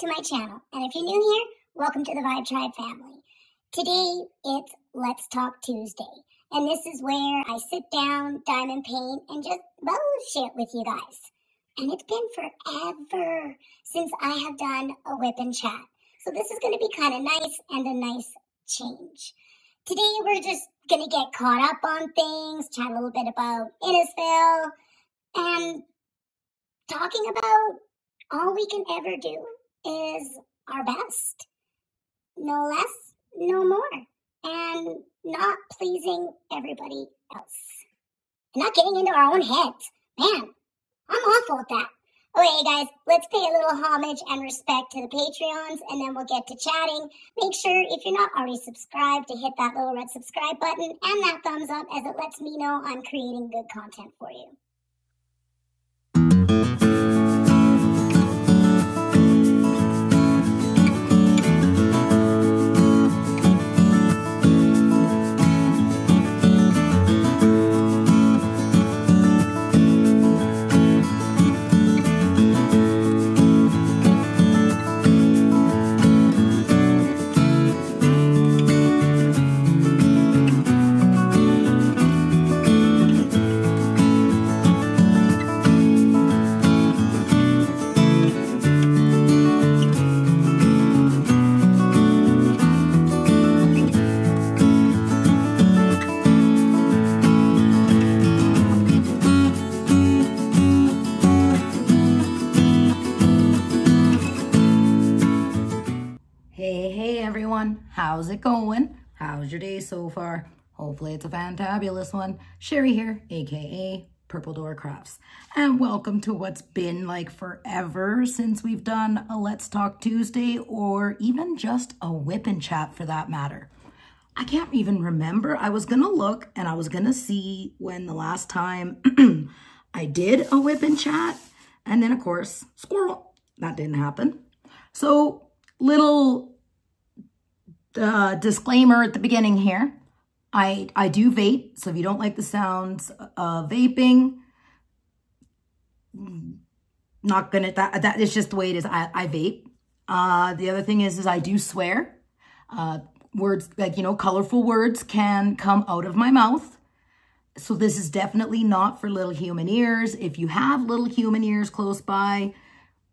to my channel, and if you're new here, welcome to the Vibe Tribe family. Today, it's Let's Talk Tuesday, and this is where I sit down, diamond paint, and just bullshit with you guys. And it's been forever since I have done a whip and chat, so this is going to be kind of nice and a nice change. Today, we're just going to get caught up on things, chat a little bit about Innisfil, and talking about all we can ever do is our best. No less, no more. And not pleasing everybody else. And not getting into our own heads. Man, I'm awful at that. Okay, guys, let's pay a little homage and respect to the Patreons, and then we'll get to chatting. Make sure, if you're not already subscribed, to hit that little red subscribe button and that thumbs up, as it lets me know I'm creating good content for you. How's it going? How's your day so far? Hopefully it's a fantabulous one. Sherry here, aka PurpleDoorCrafts, and welcome to what's been like forever since we've done a Let's Talk Tuesday, or even just a whip and chat for that matter. I can't even remember. I was gonna look and I was gonna see when the last time I did a whip and chat, and then of course, squirrel, that didn't happen. So little disclaimer at the beginning here. I do vape, so if you don't like the sounds of vaping, not gonna, that is just the way it is. I vape. The other thing is I do swear. Words like, you know, colorful words can come out of my mouth. So this is definitely not for little human ears. If you have little human ears close by,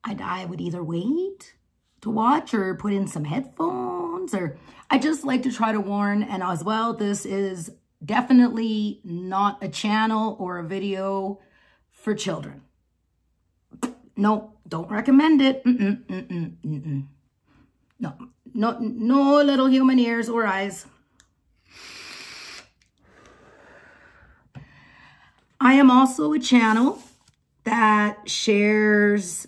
I would either wait to watch or put in some headphones, or I just like to try to warn. And as well, this is definitely not a channel or a video for children. No, don't recommend it. No little human ears or eyes. I am also a channel that shares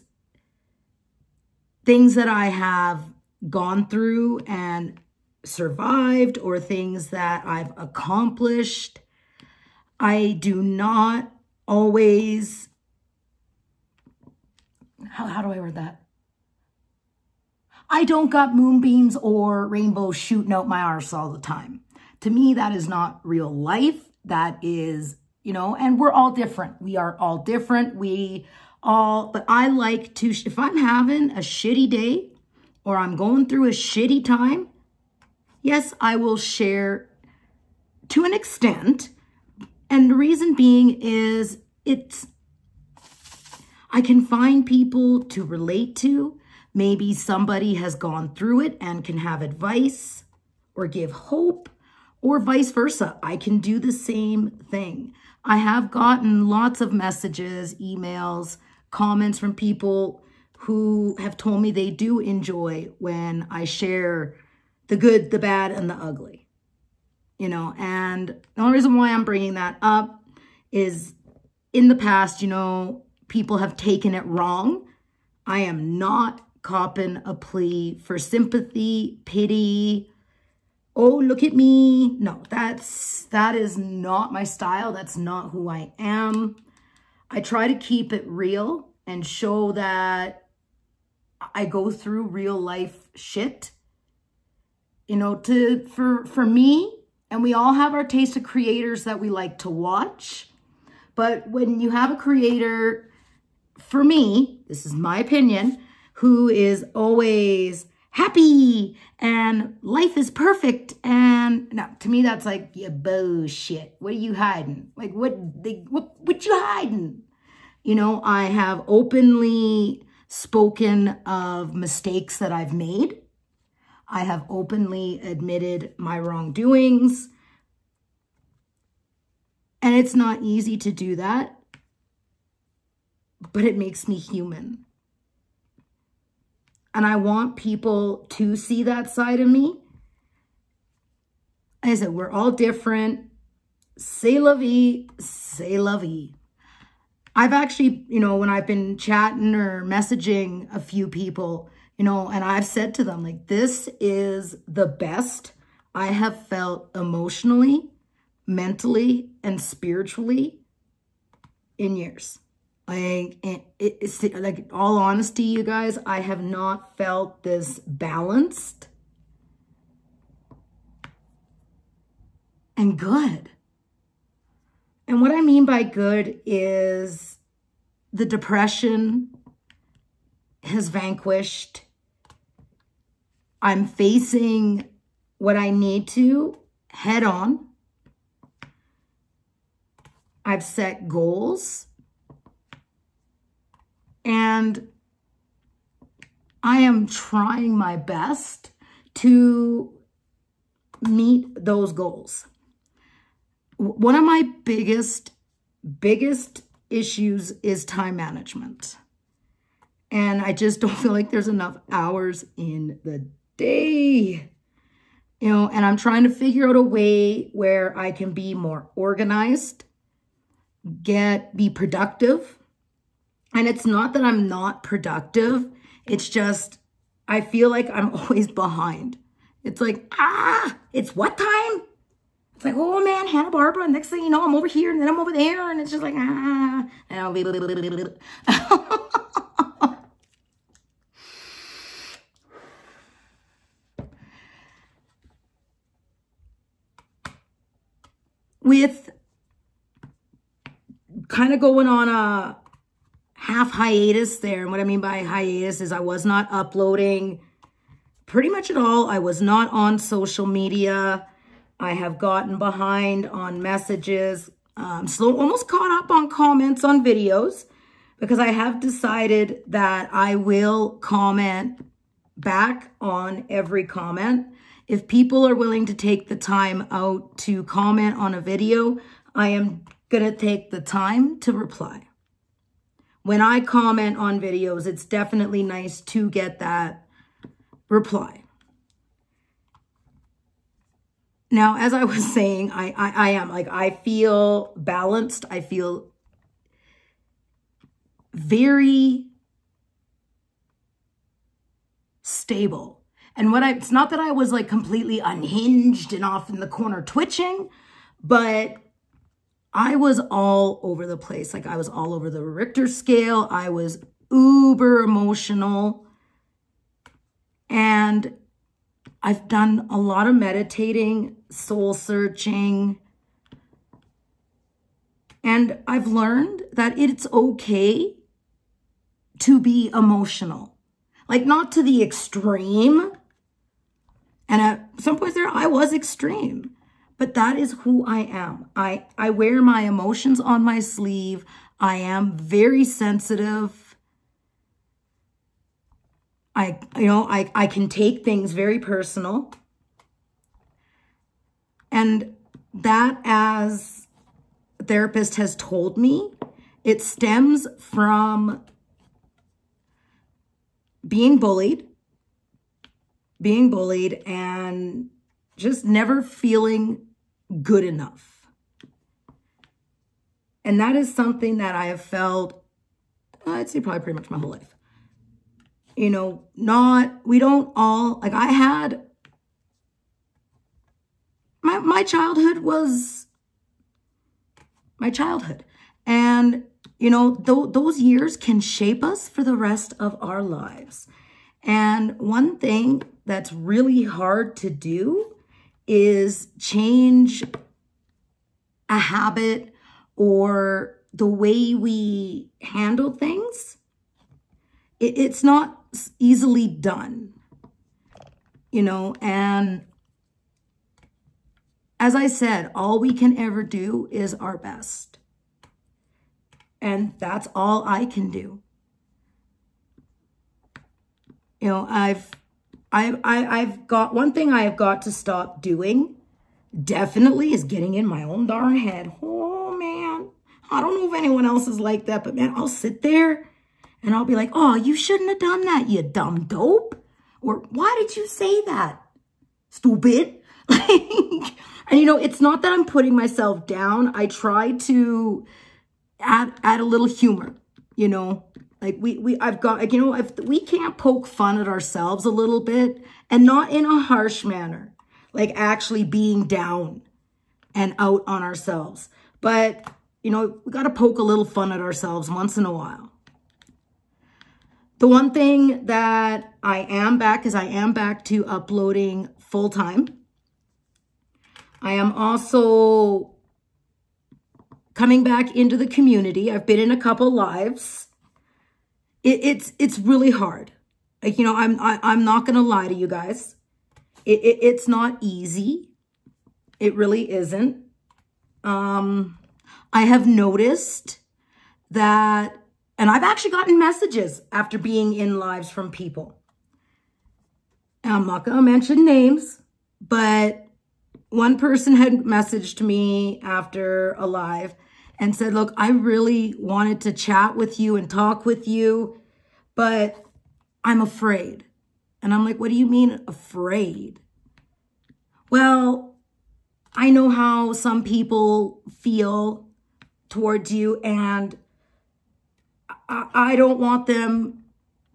things that I have gone through and survived, or things that I've accomplished. I do not always, how do I word that? I don't got moonbeams or rainbows shooting out my arse all the time. To me, that is not real life. That is, you know, and we're all different. We are all different. But I like to, if I'm having a shitty day or I'm going through a shitty time, yes, I will share to an extent. And the reason being is I can find people to relate to. Maybe somebody has gone through it and can have advice or give hope, or vice versa. I can do the same thing. I have gotten lots of messages, emails, comments from people who have told me they do enjoy when I share the good, the bad, and the ugly, you know. And the only reason why I'm bringing that up is in the past, you know, people have taken it wrong. I am not copping a plea for sympathy, pity. Oh, look at me. No, that is not my style. That's not who I am. I try to keep it real and show that I go through real life shit. You know, for me, and we all have our taste of creators that we like to watch. But when you have a creator, for me, this is my opinion, who is always happy and life is perfect. And no, to me, that's like, yeah, bullshit. What are you hiding? Like, what you hiding? You know, I have openly spoken of mistakes that I've made. I have openly admitted my wrongdoings. And it's not easy to do that, but it makes me human. And I want people to see that side of me. Like I said, we're all different. C'est la vie, c'est la vie. I've actually, you know, when I've been chatting or messaging a few people, you know, and I've said to them, like, this is the best I have felt emotionally, mentally, and spiritually in years. Like, it's like, all honesty, you guys, I have not felt this balanced and good. And what I mean by good is the depression has vanquished. I'm facing what I need to head on. I've set goals. And I am trying my best to meet those goals. One of my biggest issues is time management. And I just don't feel like there's enough hours in the day. You know, and I'm trying to figure out a way where I can be more organized, be productive. And it's not that I'm not productive. It's just, I feel like I'm always behind. It's like, it's what time? It's like, oh man, Hanna-Barbera. And next thing you know, I'm over here and then I'm over there. And it's just like, And I'll be with kind of going on a half hiatus there. And what I mean by hiatus is I was not uploading pretty much at all. I was not on social media. I have gotten behind on messages, almost caught up on comments on videos, because I have decided that I will comment back on every comment. If people are willing to take the time out to comment on a video, I am going to take the time to reply. When I comment on videos, it's definitely nice to get that reply. Now, as I was saying, I feel balanced. I feel very stable. And it's not that I was like completely unhinged and off in the corner twitching, but I was all over the place. Like, I was all over the Richter scale. I was uber emotional. And I've done a lot of meditating, soul searching. And I've learned that it's okay to be emotional. Like, not to the extreme. And at some points there, I was extreme. But that is who I am. I wear my emotions on my sleeve. I am very sensitive. I can take things very personal. And that, as a therapist has told me, it stems from being bullied and just never feeling good enough. And that is something that I have felt, I'd say probably pretty much my whole life. You know, we don't all, like, I had, my childhood was my childhood. And, you know, those years can shape us for the rest of our lives. And one thing that's really hard to do is change a habit or the way we handle things. It's not easily done, you know, and as I said, all we can ever do is our best. And that's all I can do. You know, I've got one thing I have got to stop doing, definitely, is getting in my own darn head. Oh man, I don't know if anyone else is like that, but man, I'll sit there and I'll be like, oh, you shouldn't have done that, you dumb dope. Or why did you say that? Stupid. And you know, it's not that I'm putting myself down. I try to add a little humor, you know. Like I've got, like, you know, if we can't poke fun at ourselves a little bit, and not in a harsh manner, like actually being down and out on ourselves. But, you know, we got to poke a little fun at ourselves once in a while. The one thing that I am back to uploading full time. I am also coming back into the community. I've been in a couple lives. It's really hard. Like, you know, I'm not going to lie to you guys. It's not easy. It really isn't. I have noticed that, and I've actually gotten messages after being in lives from people. And I'm not going to mention names, but one person had messaged me after a live and said, look, I really wanted to chat with you and talk with you, but I'm afraid. And I'm like, what do you mean afraid? Well, I know how some people feel towards you, and I don't want them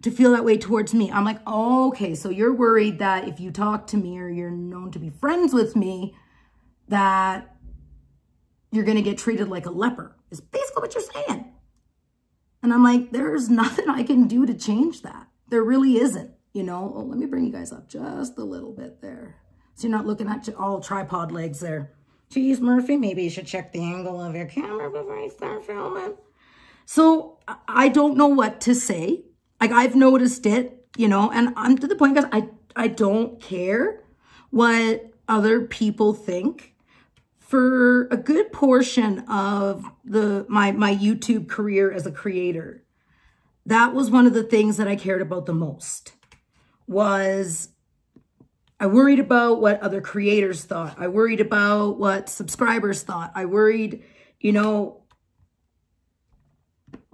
to feel that way towards me. I'm like, oh, okay, so you're worried that if you talk to me or you're known to be friends with me, that you're going to get treated like a leper, is basically what you're saying. And I'm like, there's nothing I can do to change that. There really isn't, you know. Oh, let me bring you guys up just a little bit there, so you're not looking at all tripod legs there. Geez, Murphy, maybe you should check the angle of your camera before you start filming. So I don't know what to say. Like, I've noticed it, you know, and I'm to the point, guys, I don't care what other people think. For a good portion of my YouTube career as a creator, that was one of the things that I cared about the most. Was I worried about what other creators thought. I worried about what subscribers thought. I worried, you know,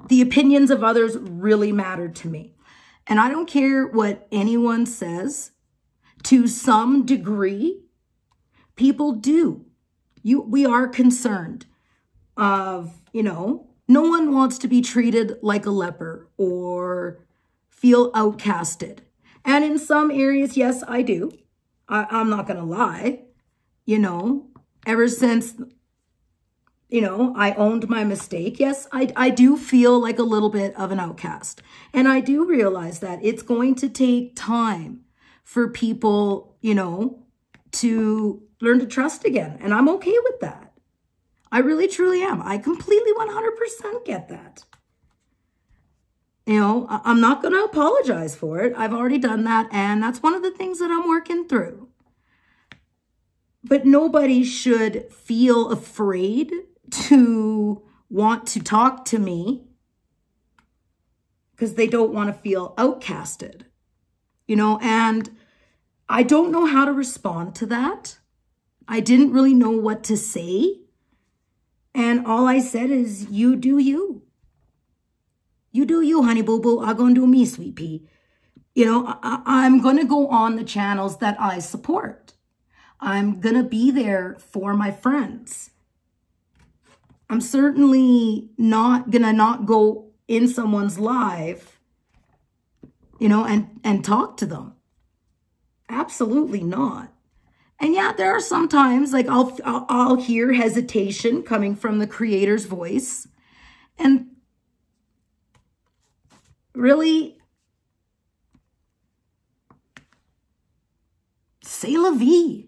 the opinions of others really mattered to me. And I don't care what anyone says. To some degree, people do. We are concerned of, you know, no one wants to be treated like a leper or feel outcasted. And in some areas, yes, I do. I'm not going to lie. You know, ever since, you know, I owned my mistake. Yes, I do feel like a little bit of an outcast. And I do realize that it's going to take time for people, you know, to learn to trust again. And I'm okay with that. I really, truly am. I completely 100% get that. You know, I'm not going to apologize for it. I've already done that. And that's one of the things that I'm working through. But nobody should feel afraid to want to talk to me because they don't want to feel outcasted, you know, and I don't know how to respond to that. I didn't really know what to say. And all I said is, you do you. You do you, honey boo boo. I'm going to do me, sweet pea. You know, I'm going to go on the channels that I support. I'm going to be there for my friends. I'm certainly not going to not go in someone's live, you know, and talk to them. Absolutely not. And yeah, there are some times like I'll hear hesitation coming from the creator's voice. And really, c'est la vie.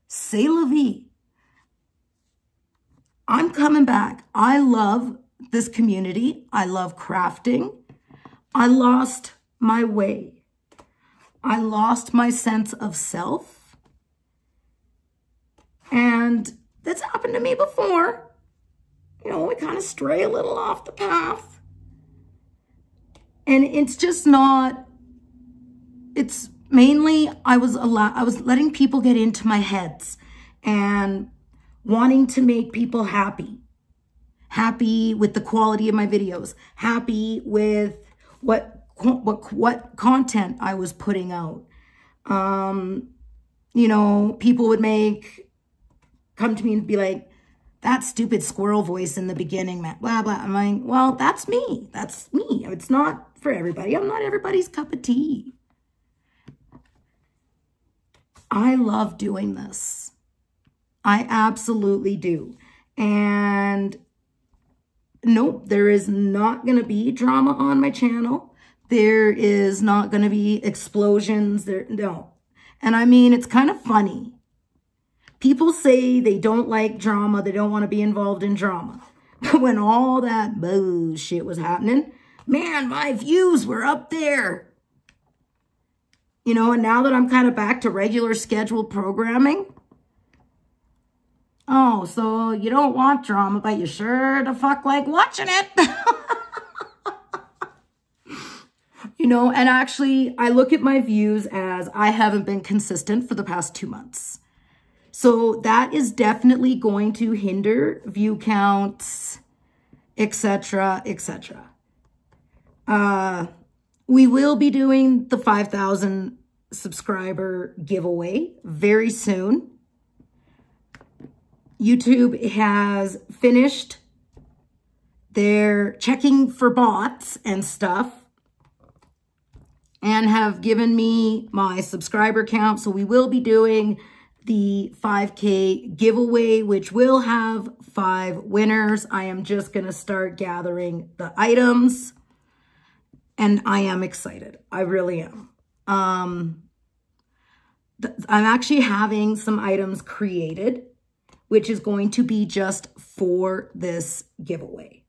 C'est la vie. I'm coming back. I love this community. I love crafting. I lost my way. I lost my sense of self. And that's happened to me before. You know, we kind of stray a little off the path. And it's just not, it's mainly I was letting people get into my heads and wanting to make people happy. Happy with the quality of my videos, happy with what content I was putting out. You know, people would come to me and be like, that stupid squirrel voice in the beginning, man, blah, blah. I'm like, well, that's me. That's me. It's not for everybody. I'm not everybody's cup of tea. I love doing this. I absolutely do. And nope, there is not going to be drama on my channel. There is not going to be explosions. No. And I mean, it's kind of funny. People say they don't like drama. They don't want to be involved in drama. But when all that bullshit was happening, man, my views were up there. You know, and now that I'm kind of back to regular scheduled programming, oh, so you don't want drama, but you sure the fuck like watching it. You know, and actually, I look at my views as I haven't been consistent for the past 2 months. So that is definitely going to hinder view counts, etc., etc. We will be doing the 5,000 subscriber giveaway very soon. YouTube has finished their checking for bots and stuff and have given me my subscriber count. So we will be doing the 5K giveaway, which will have 5 winners. I am just going to start gathering the items, and I am excited. I really am. I'm actually having some items created, which is going to be just for this giveaway.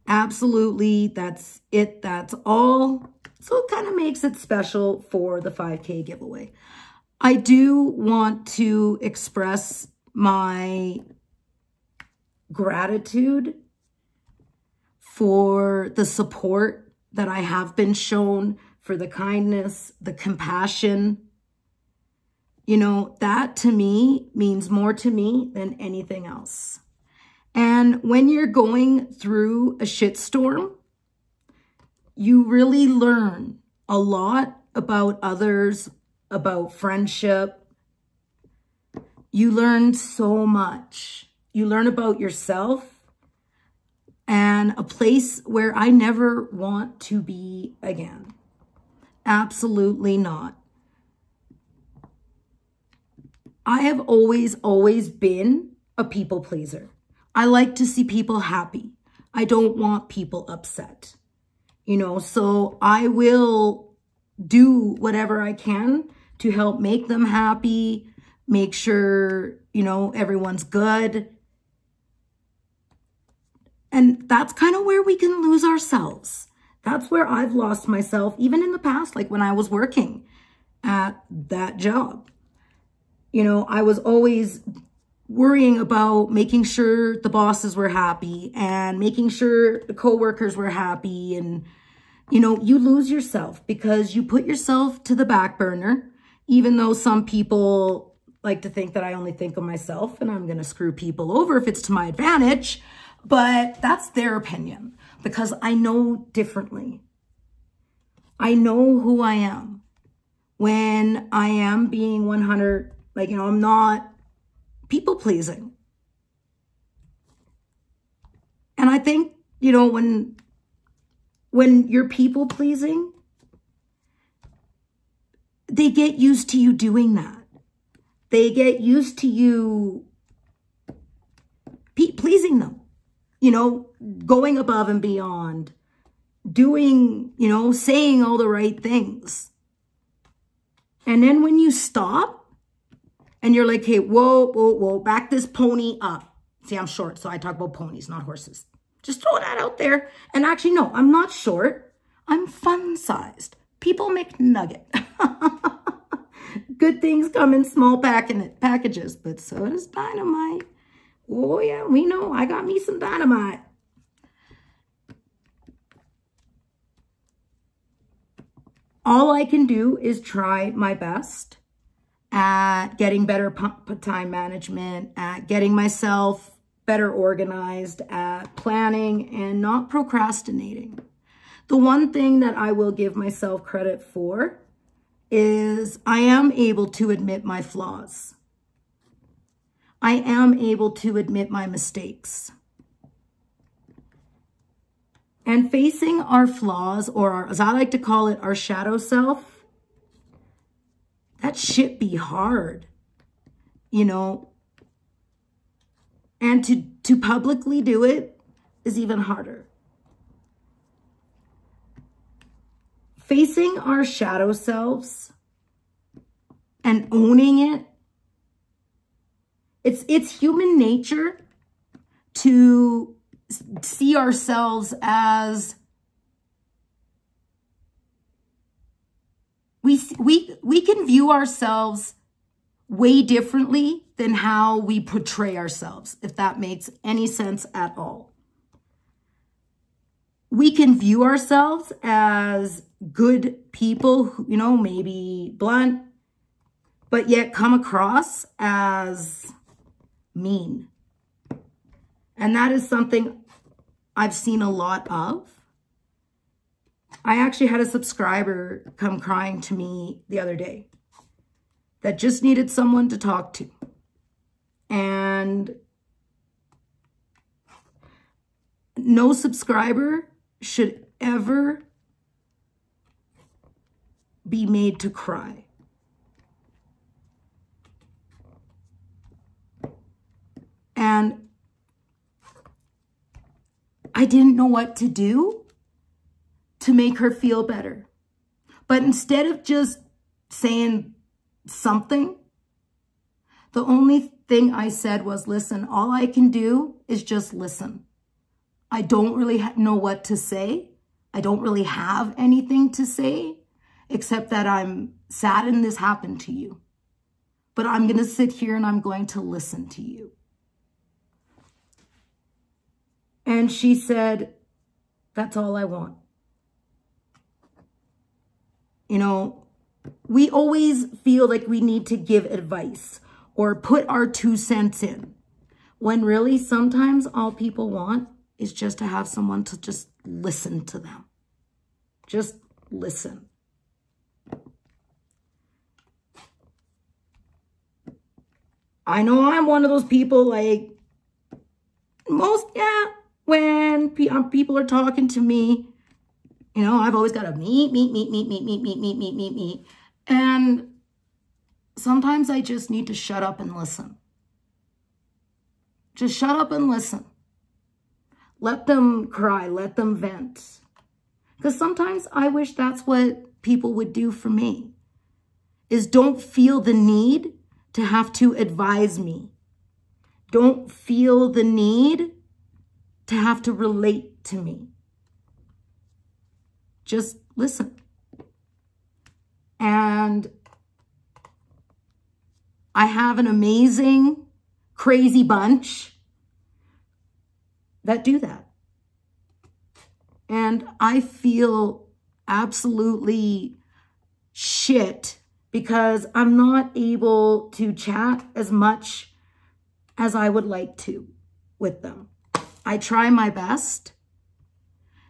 Absolutely, that's it. That's all. So it kind of makes it special for the 5K giveaway. I do want to express my gratitude for the support that I have been shown, for the kindness, the compassion. You know, that to me means more to me than anything else. And when you're going through a shitstorm, you really learn a lot about others, about friendship. You learn so much. You learn about yourself, and a place where I never want to be again. Absolutely not. I have always been a people pleaser. I like to see people happy. I don't want people upset. You know, so I will do whatever I can to help make them happy, make sure, you know, everyone's good. And that's kind of where we can lose ourselves. That's where I've lost myself, even in the past, like when I was working at that job. You know, I was always worrying about making sure the bosses were happy and making sure the coworkers were happy. And, you know, you lose yourself because you put yourself to the back burner, even though some people like to think that I only think of myself and I'm going to screw people over if it's to my advantage. But that's their opinion because I know differently. I know who I am when I am being 100, like, you know, I'm not people pleasing. And I think, you know, when you're people pleasing, they get used to you doing that. They get used to you pleasing them, you know, going above and beyond, doing, you know, saying all the right things. And then when you stop and you're like, hey, whoa, back this pony up. See, I'm short, so I talk about ponies, not horses. Just throw that out there. And actually, no, I'm not short. I'm fun-sized. People McNugget. Good things come in small packages, but so does dynamite. Oh yeah, we know. I got me some dynamite. All I can do is try my best at getting better time management, at getting myself better organized, at planning and not procrastinating. The one thing that I will give myself credit for is I am able to admit my flaws. I am able to admit my mistakes. And facing our flaws, or as I like to call it, our shadow self, that shit be hard, you know. And to publicly do it is even harder. Facing our shadow selves and owning it, it's human nature to see ourselves as we can view ourselves way differently than how we portray ourselves, if that makes any sense at all. We can view ourselves as good people, who, you know, maybe blunt, but yet come across as mean. And that is something I've seen a lot of. I actually had a subscriber come crying to me the other day that just needed someone to talk to. And no subscriber should ever be made to cry. And I didn't know what to do to make her feel better. But instead of just saying something, the only thing I said was, listen, all I can do is just listen. I don't really know what to say. I don't really have anything to say, except that I'm saddened this happened to you. But I'm going to sit here and I'm going to listen to you. And she said, that's all I want. You know, we always feel like we need to give advice or put our 2 cents in, when really sometimes all people want is just to have someone to just listen to them. Just listen. I know I'm one of those people, like, when people are talking to me, you know, I've always got to me. And sometimes I just need to shut up and listen. Just shut up and listen. Let them cry, let them vent. Because sometimes I wish that's what people would do for me, is don't feel the need to have to advise me. Don't feel the need to have to relate to me. Just listen. And I have an amazing, crazy bunch that do that. And I feel absolutely shit because I'm not able to chat as much as I would like to with them. I try my best,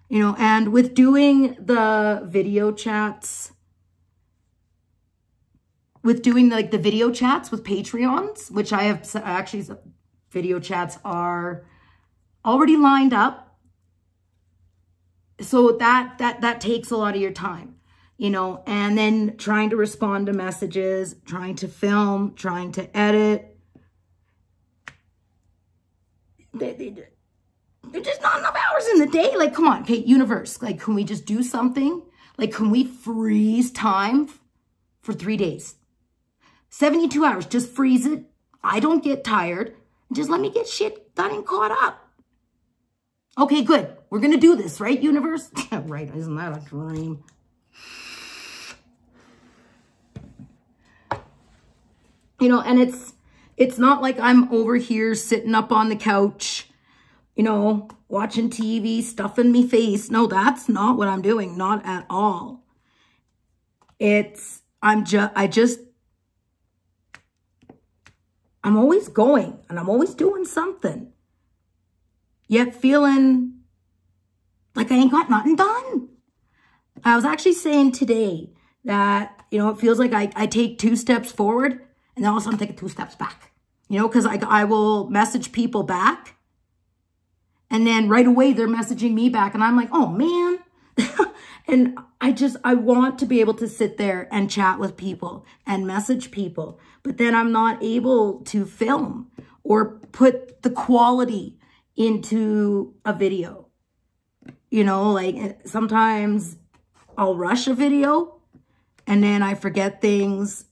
you know, and with doing the video chats, with doing like the video chats with Patreons, which I have actually, video chats are already lined up. So that takes a lot of your time, you know, and then trying to respond to messages, trying to film, trying to edit. There's just not enough hours in the day. Like, come on, okay, universe. Like, can we just do something? Like, can we freeze time for 3 days? 72 hours, just freeze it. I don't get tired. Just let me get shit done and caught up. Okay, good. We're going to do this, right, universe? Right, isn't that a dream? You know, and it's not like I'm over here sitting up on the couch, you know, watching TV, stuffing me face. No, that's not what I'm doing. Not at all. I'm always going and I'm always doing something. Yet feeling like I ain't got nothing done. I was actually saying today that, you know, it feels like I take 2 steps forward and then all of a sudden I'm taking 2 steps back. You know, because I will message people back. And then right away they're messaging me back. And I'm like, oh, man. And I want to be able to sit there and chat with people and message people. But then I'm not able to film or put the quality into a video. You know, like sometimes I'll rush a video and then I forget things.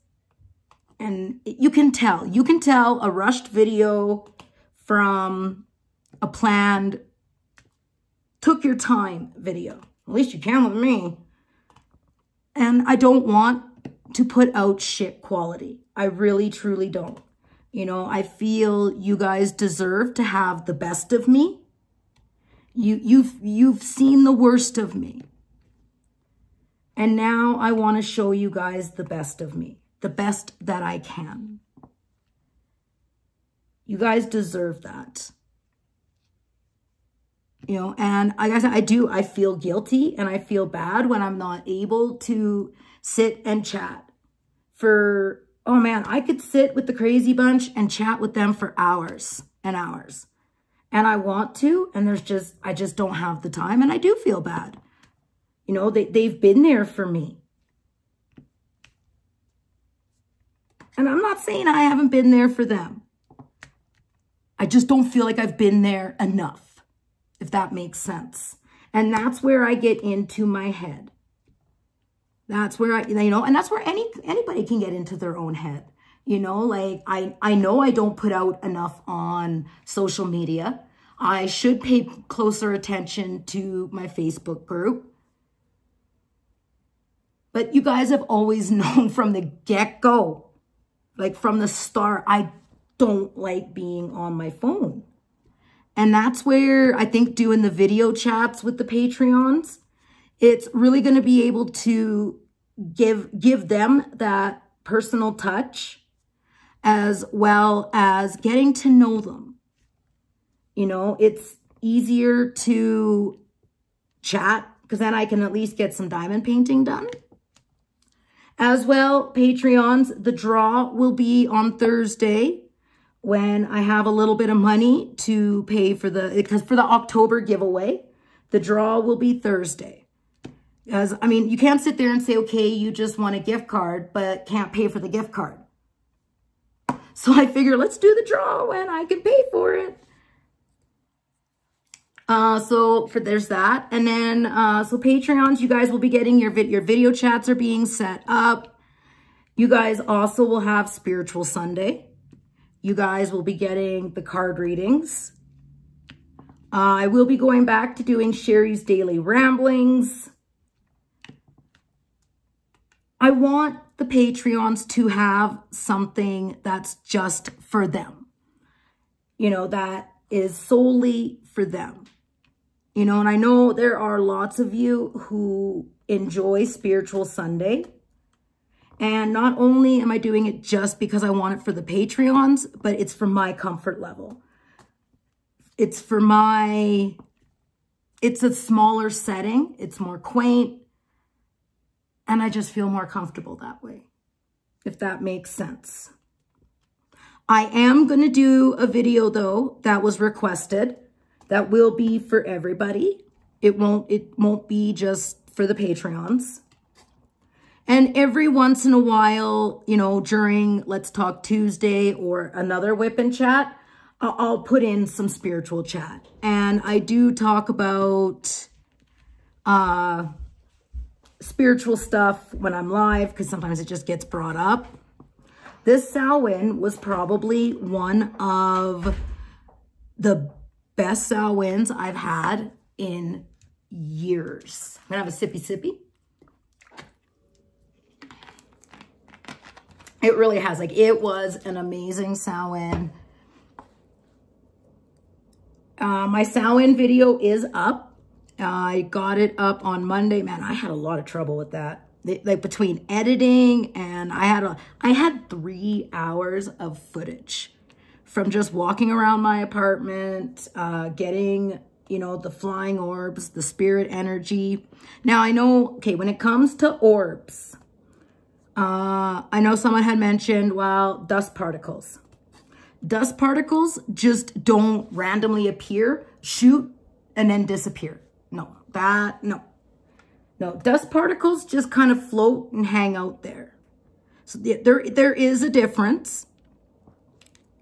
And you can tell a rushed video from a planned, took your time video. At least you can with me. And I don't want to put out shit quality. I really, truly don't. You know, I feel you guys deserve to have the best of me. You've seen the worst of me. And now I want to show you guys the best of me. The best that I can. You guys deserve that. You know, and I feel guilty and I feel bad when I'm not able to sit and chat for, oh man, I could sit with the crazy bunch and chat with them for hours and hours. And I want to, and I just don't have the time, and I do feel bad. You know, they've been there for me. And I'm not saying I haven't been there for them. I just don't feel like I've been there enough, if that makes sense. And that's where I get into my head. That's where you know, and that's where anybody can get into their own head. You know, like I know I don't put out enough on social media. I should pay closer attention to my Facebook group. But you guys have always known from the get-go, like from the start, I don't like being on my phone. And that's where I think doing the video chats with the Patreons, it's really going to be able to give them that personal touch as well as getting to know them. You know, it's easier to chat because then I can at least get some diamond painting done. As well, Patreons, the draw will be on Thursday when I have a little bit of money to pay for because for the October giveaway, the draw will be Thursday. As I mean, you can't sit there and say, okay, you just want a gift card, but can't pay for the gift card. So I figure let's do the draw when I can pay for it. There's that. And then, so Patreons, you guys will be getting your video chats are being set up. You guys also will have Spiritual Sunday. You guys will be getting the card readings. I will be going back to doing Sherry's Daily Ramblings. I want the Patreons to have something that's just for them. You know, that is solely for them. You know, and I know there are lots of you who enjoy Spiritual Sunday. And not only am I doing it just because I want it for the Patreons, but it's for my comfort level. It's for it's a smaller setting. It's more quaint. And I just feel more comfortable that way, if that makes sense. I am going to do a video, though, that was requested. That will be for everybody. It won't be just for the Patreons. And every once in a while, you know, during Let's Talk Tuesday or another Whip and Chat, I'll put in some spiritual chat. And I do talk about spiritual stuff when I'm live, because sometimes it just gets brought up. This Samhain was probably one of the best Samhains I've had in years. I'm gonna have a sippy sippy. It really has. Like, it was an amazing Samhain. My Samhain video is up. I got it up on Monday. Man, I had a lot of trouble with that. Like, between editing and I had 3 hours of footage from just walking around my apartment, getting, you know, the flying orbs, the spirit energy. Now I know, okay, when it comes to orbs, I know someone had mentioned, well, dust particles. Dust particles just don't randomly appear, shoot, and then disappear. No, no, dust particles just kind of float and hang out there. So there is a difference.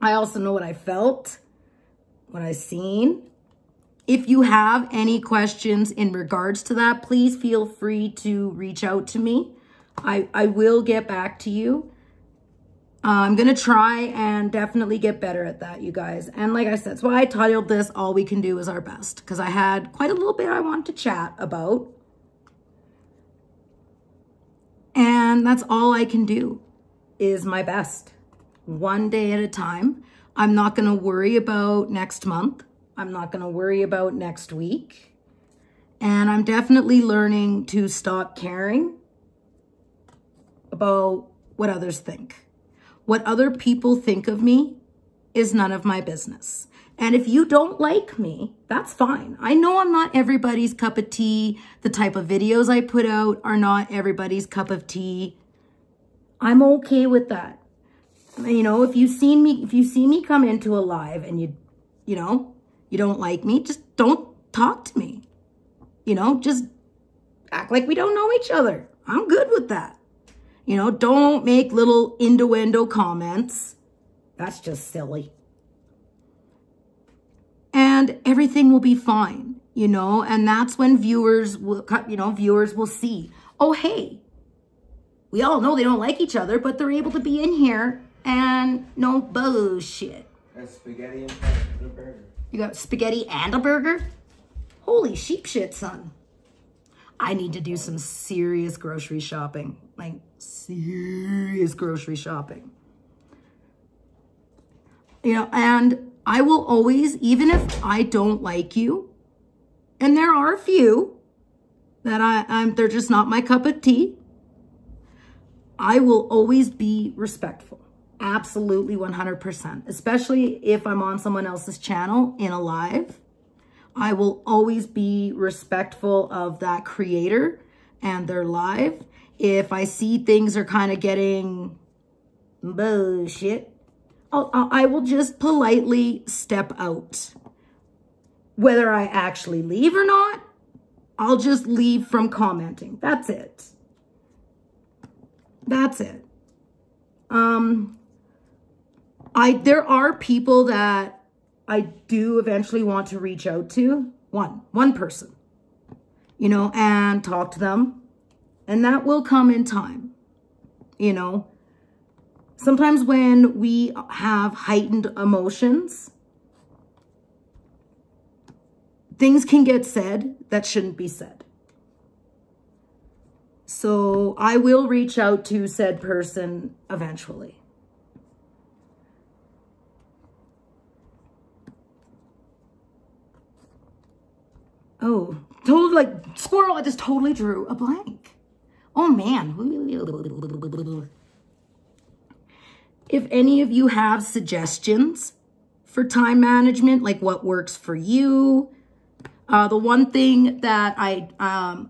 I also know what I felt, what I seen. If you have any questions in regards to that, please feel free to reach out to me. I will get back to you. I'm going to try and definitely get better at that, you guys. And like I said, that's why I titled this, All We Can Do Is Our Best, because I had quite a little bit I wanted to chat about. And that's all I can do is my best. One day at a time. I'm not going to worry about next month. I'm not going to worry about next week. And I'm definitely learning to stop caring about what others think. What other people think of me is none of my business. And if you don't like me, that's fine. I know I'm not everybody's cup of tea. The type of videos I put out are not everybody's cup of tea. I'm okay with that. You know, if you see me come into a live and you don't like me, just don't talk to me. You know, just act like we don't know each other. I'm good with that. You know, don't make little innuendo comments. That's just silly. And everything will be fine, you know, and that's when viewers will see, oh, hey, we all know they don't like each other, but they're able to be in here and no bullshit. That's spaghetti and a burger. You got spaghetti and a burger? Holy sheep shit, son. I need to do some serious grocery shopping. Like, serious grocery shopping. You know, and I will always, even if I don't like you, and there are a few that they're just not my cup of tea, I will always be respectful. Absolutely 100%. Especially if I'm on someone else's channel in a live. I will always be respectful of that creator and their live. If I see things are kind of getting bullshit, I will just politely step out. Whether I actually leave or not, I'll just leave from commenting. That's it. That's it. There are people that I do eventually want to reach out to. One person, you know, and talk to them. And that will come in time, you know. Sometimes when we have heightened emotions, things can get said that shouldn't be said. So I will reach out to said person eventually. Oh, totally, like, squirrel, I just totally drew a blank. Oh, man. If any of you have suggestions for time management, like what works for you, the one thing that I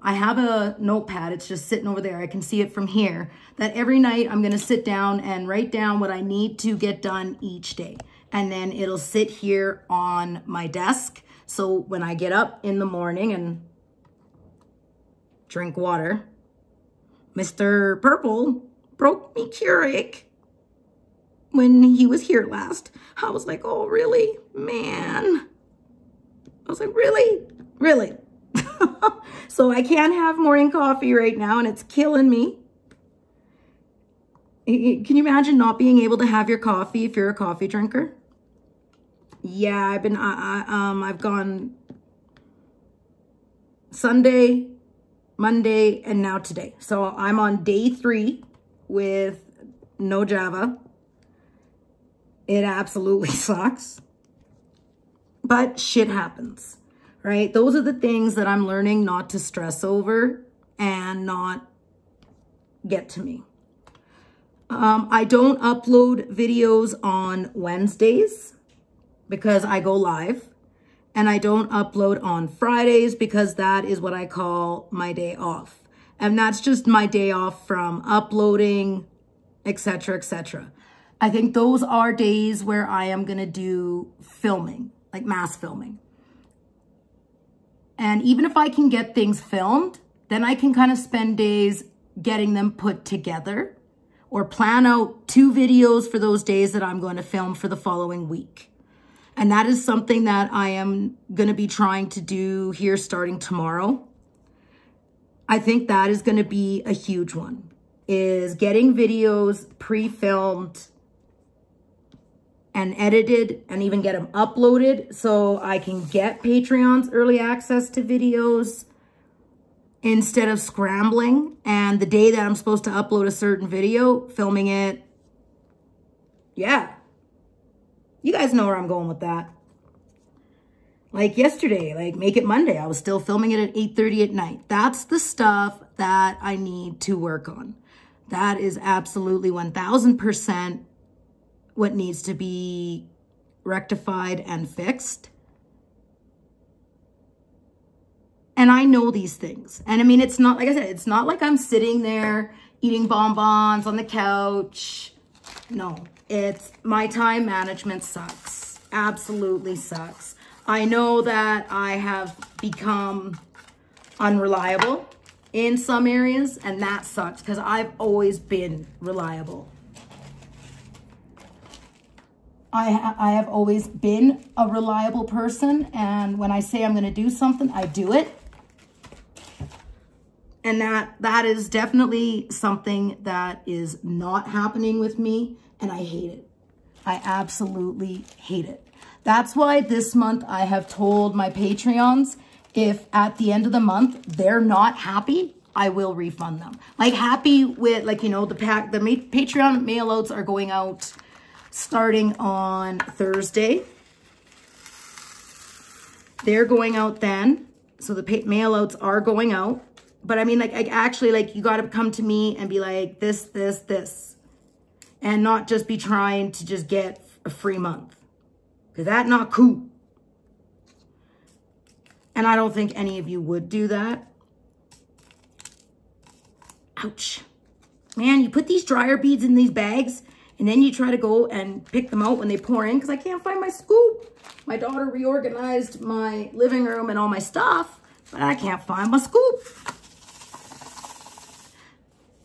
have a notepad, it's just sitting over there. I can see it from here, that every night I'm going to sit down and write down what I need to get done each day. And then it'll sit here on my desk. So when I get up in the morning and drink water, Mr. Purple broke me Keurig when he was here last. I was like, oh, really? Man. I was like, really? Really? So I can't have morning coffee right now, and it's killing me. Can you imagine not being able to have your coffee if you're a coffee drinker? Yeah, I've gone Sunday, Monday, and now today. So I'm on day 3 with no Java. It absolutely sucks, but shit happens, right? Those are the things that I'm learning not to stress over and not get to me. I don't upload videos on Wednesdays because I go live, and I don't upload on Fridays because that is what I call my day off. And that's just my day off from uploading, etc., etc. I think those are days where I am going to do filming, like mass filming. And even if I can get things filmed, then I can kind of spend days getting them put together or plan out 2 videos for those days that I'm going to film for the following week. And that is something that I am going to be trying to do here starting tomorrow. I think that is going to be a huge one, is getting videos pre-filmed and edited and even get them uploaded so I can get Patreon's early access to videos instead of scrambling. And the day that I'm supposed to upload a certain video, filming it. Yeah. You guys know where I'm going with that. Like yesterday, like Make It Monday, I was still filming it at 8:30 at night. That's the stuff that I need to work on. That is absolutely 1000% what needs to be rectified and fixed. And I know these things. And I mean, it's not, like I said, it's not like I'm sitting there eating bonbons on the couch. No, it's my time management sucks. Absolutely sucks. I know that I have become unreliable in some areas, and that sucks because I've always been reliable. I have always been a reliable person, and when I say I'm going to do something, I do it. And that is definitely something that is not happening with me, and I hate it. I absolutely hate it. That's why this month I have told my Patreons, if at the end of the month they're not happy, I will refund them. Like happy with, like, you know, the Patreon mailouts are going out starting on Thursday. They're going out then. So the mailouts are going out. But I mean, like, actually, like, you got to come to me and be like, this. And not just be trying to just get a free month. Because that's not cool. And I don't think any of you would do that. Ouch. Man, you put these dryer beads in these bags, and then you try to go and pick them out when they pour in, because I can't find my scoop. My daughter reorganized my living room and all my stuff, but I can't find my scoop.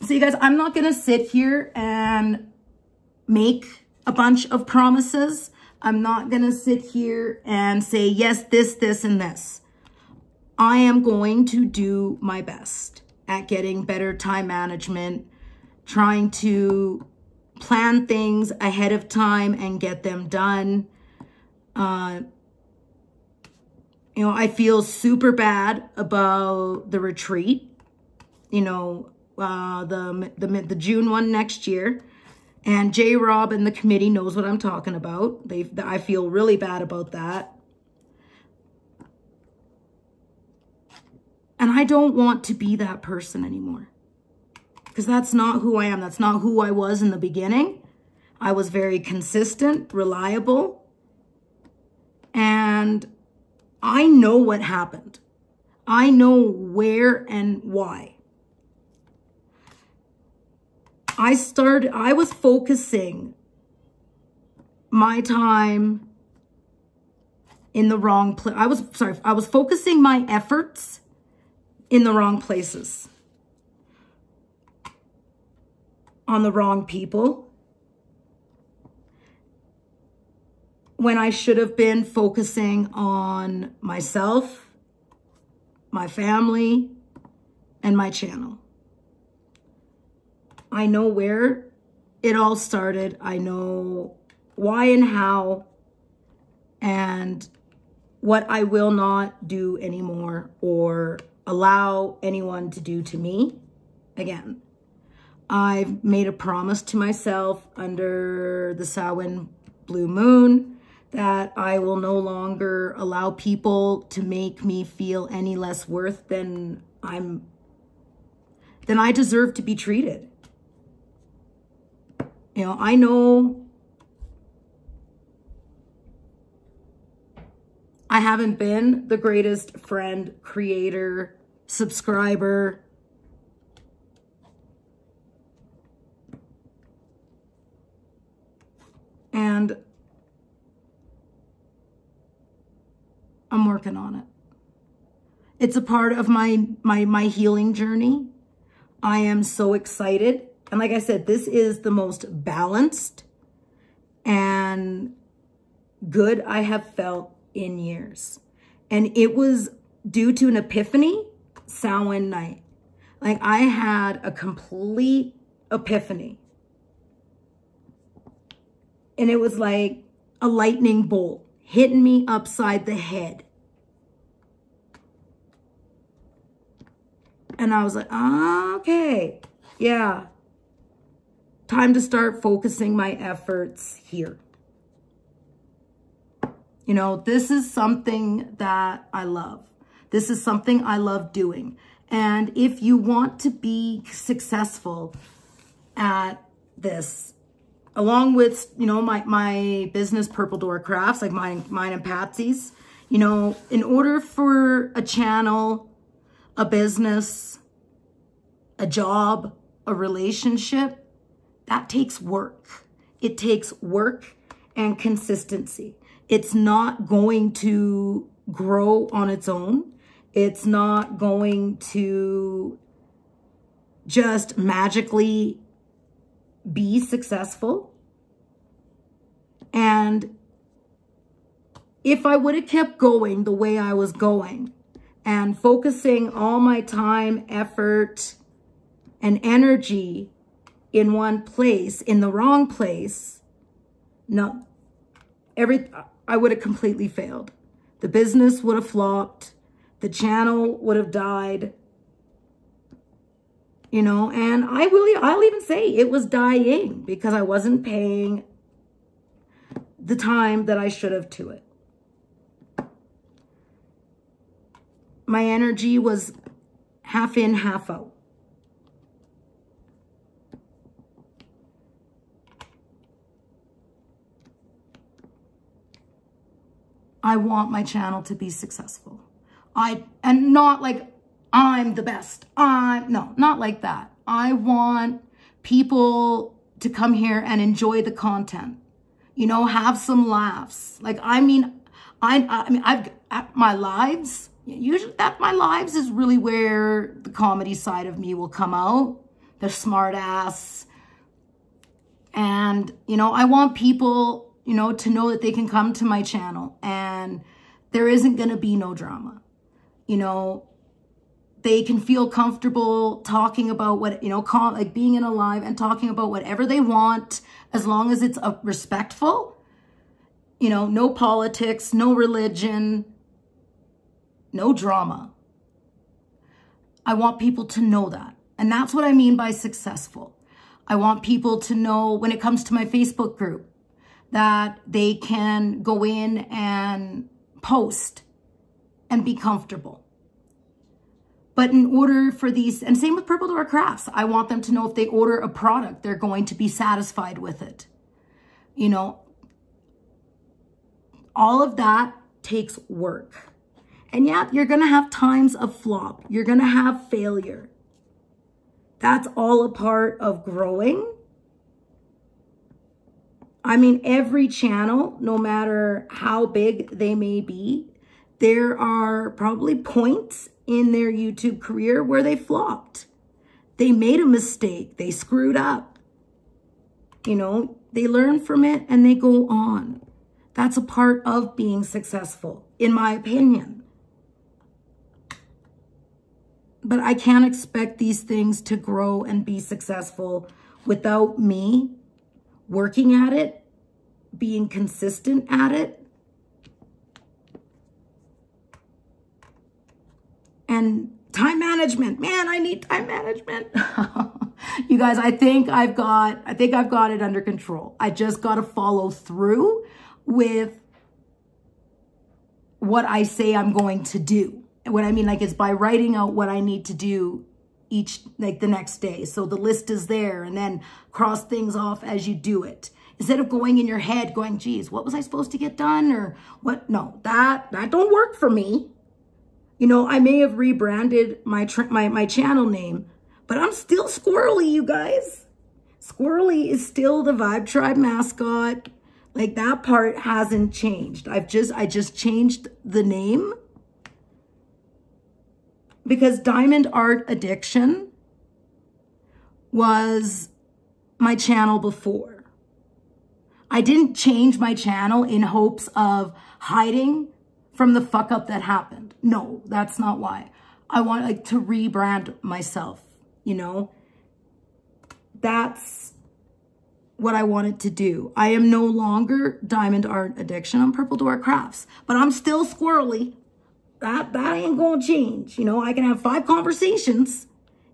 So you guys, I'm not going to sit here and make a bunch of promises. I'm not going to sit here and say, yes, this, and this. I am going to do my best at getting better time management, trying to plan things ahead of time and get them done. You know, I feel super bad about the retreat, you know, the June one next year. And J-Rob and the committee knows what I'm talking about. I feel really bad about that. And I don't want to be that person anymore. Because that's not who I am. That's not who I was in the beginning. I was very consistent, reliable. And I know what happened. I know where and why. I was focusing my time in the wrong place. I was focusing my efforts in the wrong places. On the wrong people. When I should have been focusing on myself, my family, and my channel. I know where it all started. I know why and how. and what I will not do anymore or allow anyone to do to me again. I've made a promise to myself under the Samhain blue moon that I will no longer allow people to make me feel any less worth than I deserve to be treated. You know, I know I haven't been the greatest friend, creator, subscriber, and I'm working on it. It's a part of my healing journey. I am so excited. And like I said, this is the most balanced and good I have felt in years. And it was due to an epiphany Samhain night. Like, I had a complete epiphany. And it was like a lightning bolt hitting me upside the head. And I was like, okay, yeah. Time to start focusing my efforts here. You know, this is something that I love. This is something I love doing. And if you want to be successful at this, along with, you know, my business, PurpleDoorCrafts, like mine and Patsy's, you know, in order for a channel, a business, a job, a relationship, that takes work. It takes work and consistency. It's not going to grow on its own. It's not going to just magically be successful. And if I would have kept going the way I was going and focusing all my time, effort, and energy in one place, in the wrong place, no, I would have completely failed. The business would have flopped. The channel would have died. You know, and I'll even say it was dying because I wasn't paying the time that I should have to it. My energy was half in, half out. I want my channel to be successful. And not like I'm the best. No, not like that. I want people to come here and enjoy the content. You know, have some laughs. Like, I mean, I've at my lives, usually at my lives is really where the comedy side of me will come out. The smart ass. And, you know, I want people, you know, to know that they can come to my channel and there isn't going to be no drama. You know, they can feel comfortable talking about what, you know, like being in a live and talking about whatever they want, as long as it's respectful. You know, no politics, no religion, no drama. I want people to know that. And that's what I mean by successful. I want people to know, when it comes to my Facebook group, that they can go in and post and be comfortable. But in order for these, and same with PurpleDoorCrafts, I want them to know if they order a product, they're going to be satisfied with it. You know, all of that takes work. And yeah, you're going to have times of flop. You're going to have failure. That's all a part of growing. I mean, every channel, no matter how big they may be, there are probably points in their YouTube career where they flopped. They made a mistake. They screwed up. You know, they learn from it and they go on. That's a part of being successful, in my opinion. But I can't expect these things to grow and be successful without me working at it, being consistent at it, And time management, man, I need time management. You guys, I think I've got it under control. I just got to follow through with what I say I'm going to do. And what I mean, like, is by writing out what I need to do the next day. So the list is there, and then cross things off as you do it. Instead of going in your head going, geez, what was I supposed to get done? Or what? No, that don't work for me. You know, I may have rebranded my channel name, but I'm still Squirrely, you guys. Squirrely is still the Vibe Tribe mascot. Like, that part hasn't changed. I just changed the name because Diamond Art Addiction was my channel before. I didn't change my channel in hopes of hiding from the fuck up that happened. No, that's not why. I want to rebrand myself, you know? That's what I wanted to do. I am no longer Diamond Art Addiction. I'm PurpleDoorCrafts, but I'm still Squirrely. That ain't gonna change. You know, I can have 5 conversations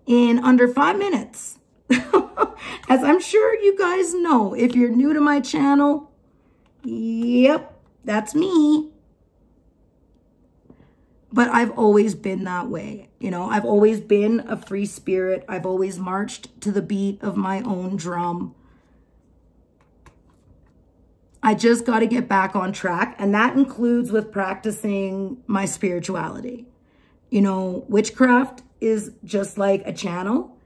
in under 5 minutes. As I'm sure you guys know, if you're new to my channel, yep, that's me. But I've always been that way. You know, I've always been a free spirit. I've always marched to the beat of my own drum. I just got to get back on track. And that includes with practicing my spirituality. You know, witchcraft is just like a channel.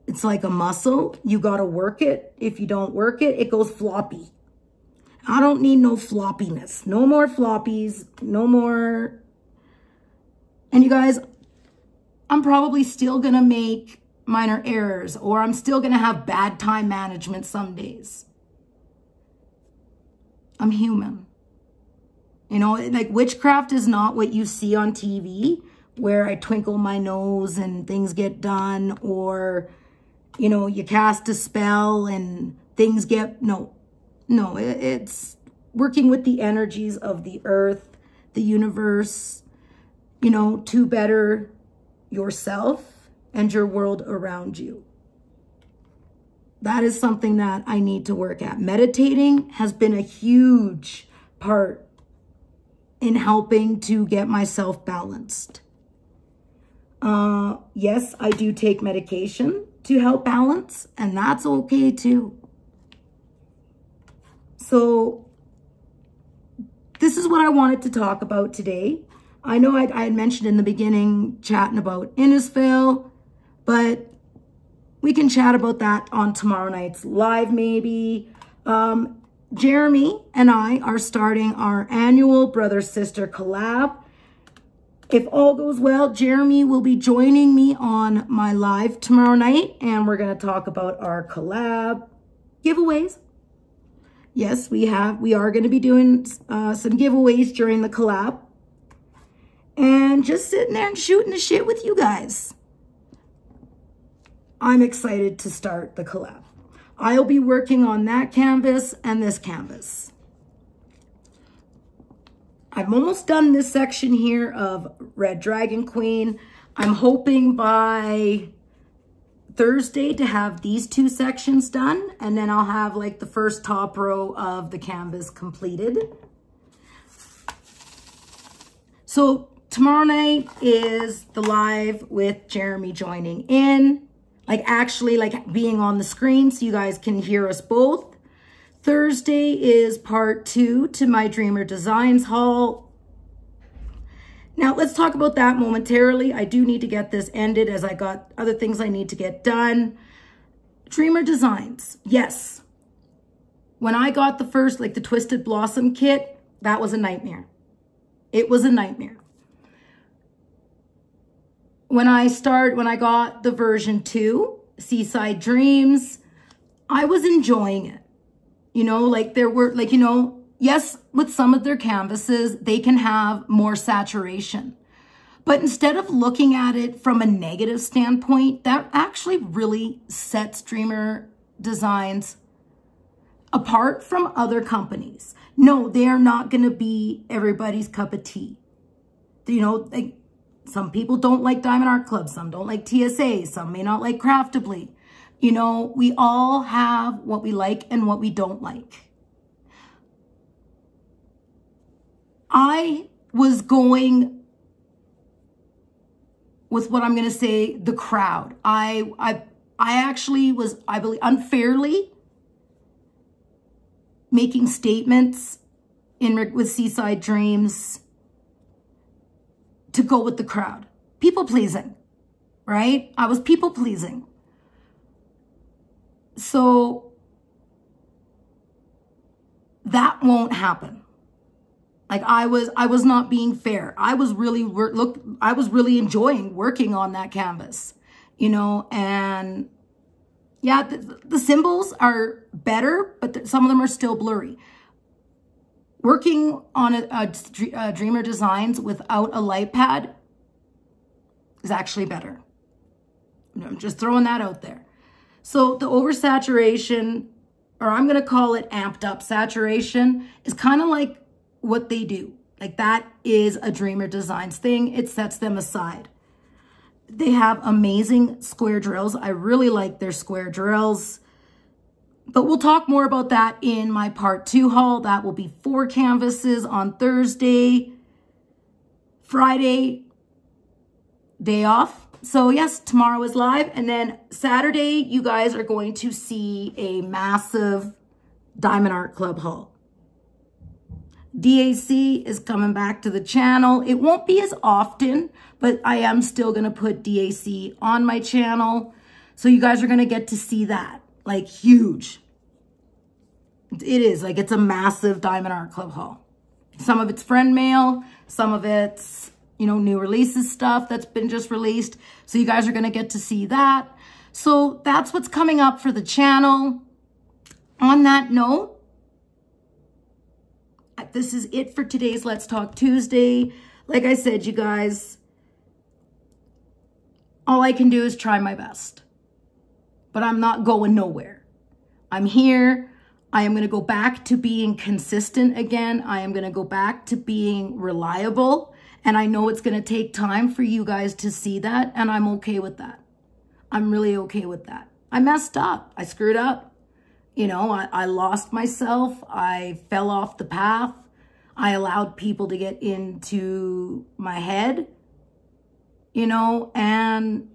It's like a muscle. You got to work it. If you don't work it, it goes floppy. I don't need no floppiness. No more floppies. No more. And you guys, I'm probably still going to make minor errors, or I'm still going to have bad time management some days. I'm human. You know, like, witchcraft is not what you see on TV, where I twinkle my nose and things get done, or, you know, you cast a spell and things get, no, it's working with the energies of the earth, the universe, you know, to better yourself and your world around you. That is something that I need to work at. Meditating has been a huge part in helping to get myself balanced. Yes, I do take medication to help balance, and that's okay too. So this is what I wanted to talk about today. I know I had mentioned in the beginning chatting about Innisfail, but we can chat about that on tomorrow night's live maybe. Jeremy and I are starting our annual brother-sister collab. If all goes well, Jeremy will be joining me on my live tomorrow night, and we're going to talk about our collab giveaways. Yes, we are going to be doing some giveaways during the collab. And just sitting there and shooting the shit with you guys. I'm excited to start the collab. I'll be working on that canvas and this canvas. I'm almost done this section here of Red Dragon Queen. I'm hoping by Thursday to have these 2 sections done, and then I'll have like the first top row of the canvas completed. So tomorrow night is the live with Jeremy joining in. Like, actually, like, being on the screen so you guys can hear us both. Thursday is part 2 to my Dreamer Designs haul. Now, let's talk about that momentarily. I do need to get this ended as I got other things I need to get done. Dreamer Designs, yes. When I got the first, like, the Twisted Blossom kit, that was a nightmare. It was a nightmare. When I got the version 2, Seaside Dreams, I was enjoying it. You know, like, there were, like, you know, yes, with some of their canvases, they can have more saturation. But instead of looking at it from a negative standpoint, that actually really sets Dreamer Designs apart from other companies. No, they are not going to be everybody's cup of tea. You know, like, Some people don't like Diamond Art Club. Some don't like TSA. Some may not like Craftably. You know, we all have what we like and what we don't like. I was going with what I'm going to say, the crowd. I actually was, I believe, unfairly making statements with Seaside Dreams to go with the crowd. People pleasing, right? I was people pleasing. So that won't happen. Like I was not being fair. I was really enjoying working on that canvas, you know, and yeah, the symbols are better, but some of them are still blurry. Working on a Dreamer Designs without a light pad is actually better. I'm just throwing that out there. So the oversaturation, or I'm going to call it amped up saturation, is kind of like what they do. Like that is a Dreamer Designs thing. It sets them aside. They have amazing square drills. I really like their square drills. But we'll talk more about that in my part 2 haul. That will be 4 canvases on Thursday. Friday, day off. So yes, tomorrow is live. And then Saturday, you guys are going to see a massive Diamond Art Club haul. DAC is coming back to the channel. It won't be as often, but I am still going to put DAC on my channel. So you guys are going to get to see that. Like huge. It is like it's a massive Diamond Art Club haul. Some of it's friend mail, some of it's, you know, new releases stuff that's been just released. So you guys are going to get to see that. So that's what's coming up for the channel. On that note, this is it for today's Let's Talk Tuesday. Like I said, you guys, all I can do is try my best. But I'm not going nowhere. I'm here. I am going to go back to being consistent again. I am going to go back to being reliable. And I know it's going to take time for you guys to see that. And I'm okay with that. I'm really okay with that. I messed up. I screwed up. You know, I lost myself. I fell off the path. I allowed people to get into my head, you know, and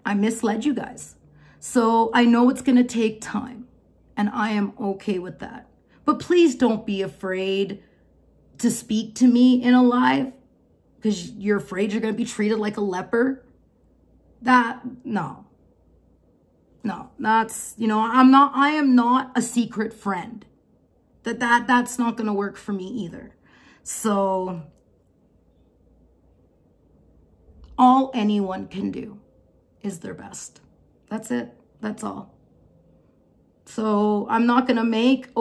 I misled you guys. So I know it's going to take time, and I am okay with that. But please don't be afraid to speak to me in a live because you're afraid you're going to be treated like a leper. No, that's, you know, I am not a secret friend. That's not going to work for me either. So all anyone can do is their best. That's it. That's all. So I'm not going to make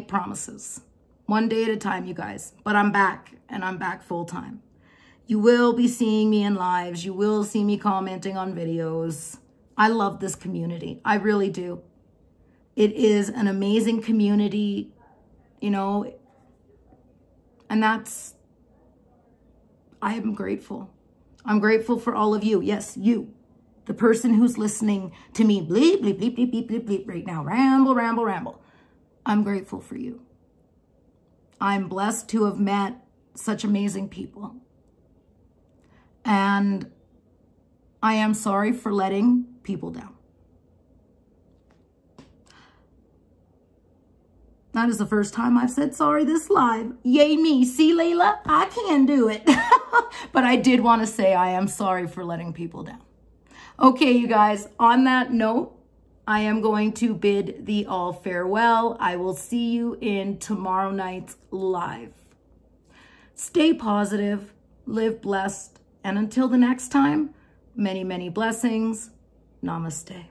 promises. One day at a time, you guys. But I'm back, and I'm back full time. You will be seeing me in lives. You will see me commenting on videos. I love this community. I really do. It is an amazing community, you know, and I am grateful. I'm grateful for all of you. Yes, you, the person who's listening to me bleep, bleep, bleep, bleep, bleep, bleep, bleep right now. Ramble, ramble, ramble. I'm grateful for you. I'm blessed to have met such amazing people. And I am sorry for letting people down. That is the first time I've said sorry this live. Yay me. See, Layla? I can do it. But I did want to say I am sorry for letting people down. Okay, you guys, on that note, I am going to bid thee all farewell. I will see you in tomorrow night's live. Stay positive, live blessed, and until the next time, many, many blessings. Namaste.